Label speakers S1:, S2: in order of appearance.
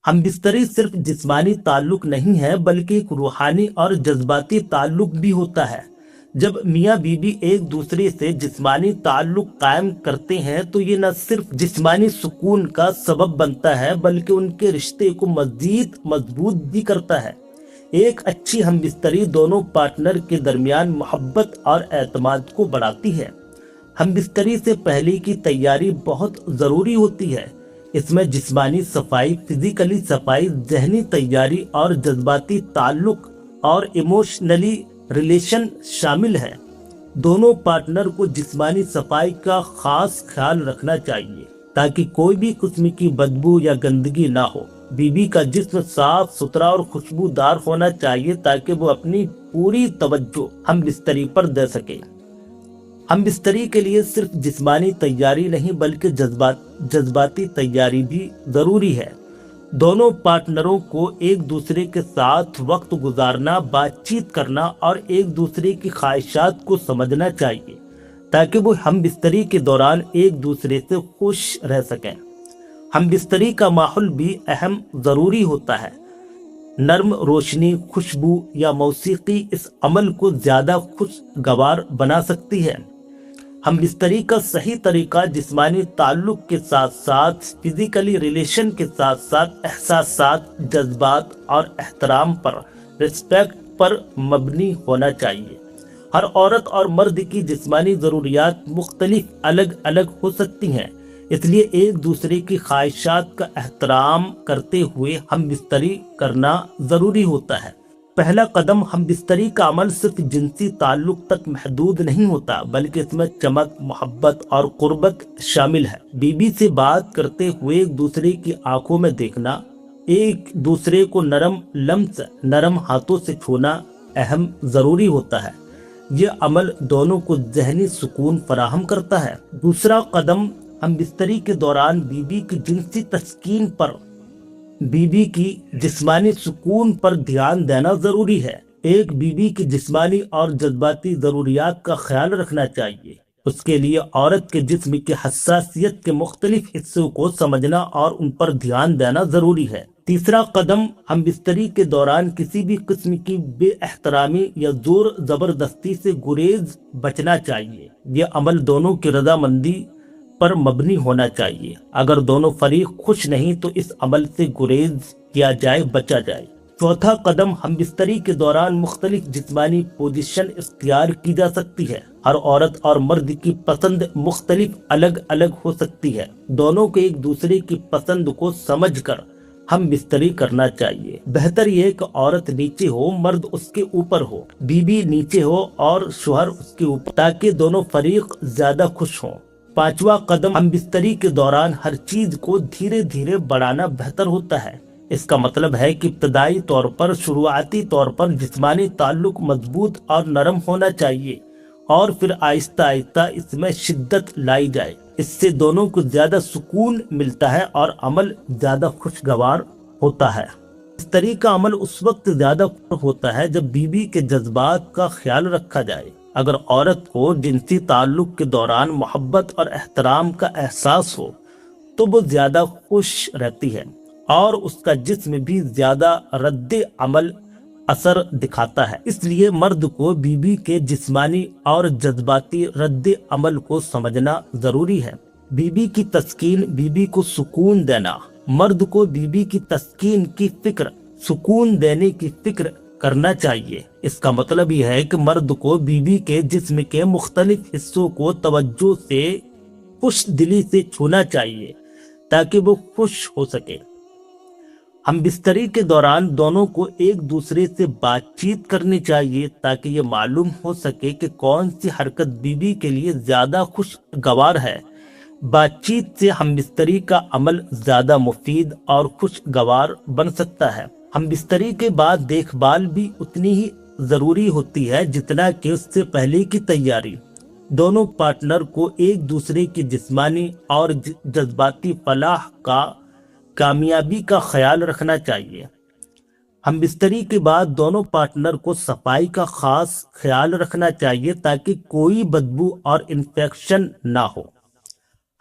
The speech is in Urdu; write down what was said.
S1: ہم بستری صرف جسمانی تعلق نہیں ہے بلکہ ایک روحانی اور جذباتی تعلق بھی ہوتا ہے۔ جب میاں بیوی ایک دوسرے سے جسمانی تعلق قائم کرتے ہیں تو یہ نہ صرف جسمانی سکون کا سبب بنتا ہے بلکہ ان کے رشتے کو مزید مضبوط بھی کرتا ہے۔ ایک اچھی ہم بستری دونوں پارٹنر کے درمیان محبت اور اعتماد کو بڑھاتی ہے۔ ہم بستری سے پہلے کی تیاری بہت ضروری ہوتی ہے۔ اس میں جسمانی صفائی، فزیکلی صفائی، ذہنی تیاری اور جذباتی تعلق اور ایموشنلی ریلیشن شامل ہے۔ دونوں پارٹنر کو جسمانی صفائی کا خاص خیال رکھنا چاہیے تاکہ کوئی بھی قسم کی بدبو یا گندگی نہ ہو۔ بیوی کا جسم صاف ستھرا اور خوشبودار ہونا چاہیے تاکہ وہ اپنی پوری توجہ ہم بستری پر دے سکے۔ ہم بستری کے لیے صرف جسمانی تیاری نہیں بلکہ جذباتی تیاری بھی ضروری ہے۔ دونوں پارٹنروں کو ایک دوسرے کے ساتھ وقت گزارنا، بات چیت کرنا اور ایک دوسرے کی خواہشات کو سمجھنا چاہیے تاکہ وہ ہم بستری کے دوران ایک دوسرے سے خوش رہ سکیں۔ ہم بستری کا ماحول بھی اہم ضروری ہوتا ہے۔ نرم روشنی، خوشبو یا موسیقی اس عمل کو زیادہ خوشگوار بنا سکتی ہے۔ ہم بستری کا صحیح طریقہ جسمانی تعلق کے ساتھ ساتھ فزیکلی ریلیشن کے ساتھ ساتھ احساسات، جذبات اور احترام پر، رسپیکٹ پر مبنی ہونا چاہیے۔ ہر عورت اور مرد کی جسمانی ضروریات مختلف الگ ہو سکتی ہیں، اس لیے ایک دوسرے کی خواہشات کا احترام کرتے ہوئے ہم بستری کرنا ضروری ہوتا ہے۔ پہلا قدم ہم بستری کا عمل صرف جنسی تعلق تک محدود نہیں ہوتا بلکہ اس میں چمک، محبت اور قربت شامل ہے۔ بیوی سے بات کرتے ہوئے ایک دوسرے کی آنکھوں میں دیکھنا، ایک دوسرے کو نرم لمس، نرم ہاتھوں سے چھونا اہم ضروری ہوتا ہے۔ یہ عمل دونوں کو ذہنی سکون فراہم کرتا ہے۔ دوسرا قدم ہم بستری کے دوران بیوی کی جنسی تسکین پر، بیوی کی جسمانی سکون پر دھیان دینا ضروری ہے۔ ایک بیوی کی جسمانی اور جذباتی ضروریات کا خیال رکھنا چاہیے۔ اس کے لیے عورت کے جسم کی حساسیت کے مختلف حصوں کو سمجھنا اور ان پر دھیان دینا ضروری ہے۔ تیسرا قدم ہم بستری کے دوران کسی بھی قسم کی بے احترامی یا زور زبردستی سے گریز بچنا چاہیے۔ یہ عمل دونوں کی رضامندی پر مبنی ہونا چاہیے۔ اگر دونوں فریق خوش نہیں تو اس عمل سے گریز کیا جائے، بچا جائے۔ چوتھا قدم ہم بستری کے دوران مختلف جسمانی پوزیشن اختیار کی جا سکتی ہے۔ ہر عورت اور مرد کی پسند مختلف الگ ہو سکتی ہے۔ دونوں کو ایک دوسرے کی پسند کو سمجھ کر ہم بستری کرنا چاہیے۔ بہتر یہ کہ عورت نیچے ہو، مرد اس کے اوپر ہو، بیوی نیچے ہو اور شوہر اس کے اوپر، تاکہ دونوں فریق زیادہ خوش ہوں۔ پانچواں قدم ہم بستری کے دوران ہر چیز کو دھیرے دھیرے بڑھانا بہتر ہوتا ہے۔ اس کا مطلب ہے کہ ابتدائی طور پر، شروعاتی طور پر جسمانی تعلق مضبوط اور نرم ہونا چاہیے اور پھر آہستہ آہستہ اس میں شدت لائی جائے۔ اس سے دونوں کو زیادہ سکون ملتا ہے اور عمل زیادہ خوشگوار ہوتا ہے۔ بستری کا عمل اس وقت زیادہ ہوتا ہے جب بیوی کے جذبات کا خیال رکھا جائے۔ اگر عورت کو جنسی تعلق کے دوران محبت اور احترام کا احساس ہو تو وہ زیادہ خوش رہتی ہے اور اس کا جسم بھی زیادہ رد عمل اثر دکھاتا ہے۔ اس لیے مرد کو بیوی کے جسمانی اور جذباتی رد عمل کو سمجھنا ضروری ہے۔ بیوی کی تسکین، بیوی کو سکون دینا۔ مرد کو بیوی کی تسکین کی فکر، سکون دینے کی فکر کرنا چاہیے۔ اس کا مطلب یہ ہے کہ مرد کو بیوی کے جسم کے مختلف حصوں کو توجہ سے، خوش دلی سے چھونا چاہیے تاکہ وہ خوش ہو سکے۔ ہم بستری کے دوران دونوں کو ایک دوسرے سے بات چیت کرنی چاہیے تاکہ یہ معلوم ہو سکے کہ کون سی حرکت بیوی کے لیے زیادہ خوشگوار ہے۔ بات چیت سے ہم بستری کا عمل زیادہ مفید اور خوشگوار بن سکتا ہے۔ ہم بستری کے بعد دیکھ بھال بھی اتنی ہی ضروری ہوتی ہے جتنا کہ اس سے پہلے کی تیاری۔ دونوں پارٹنر کو ایک دوسرے کی جسمانی اور جذباتی فلاح کا، کامیابی کا خیال رکھنا چاہیے۔ ہم بستری کے بعد دونوں پارٹنر کو صفائی کا خاص خیال رکھنا چاہیے تاکہ کوئی بدبو اور انفیکشن نہ ہو۔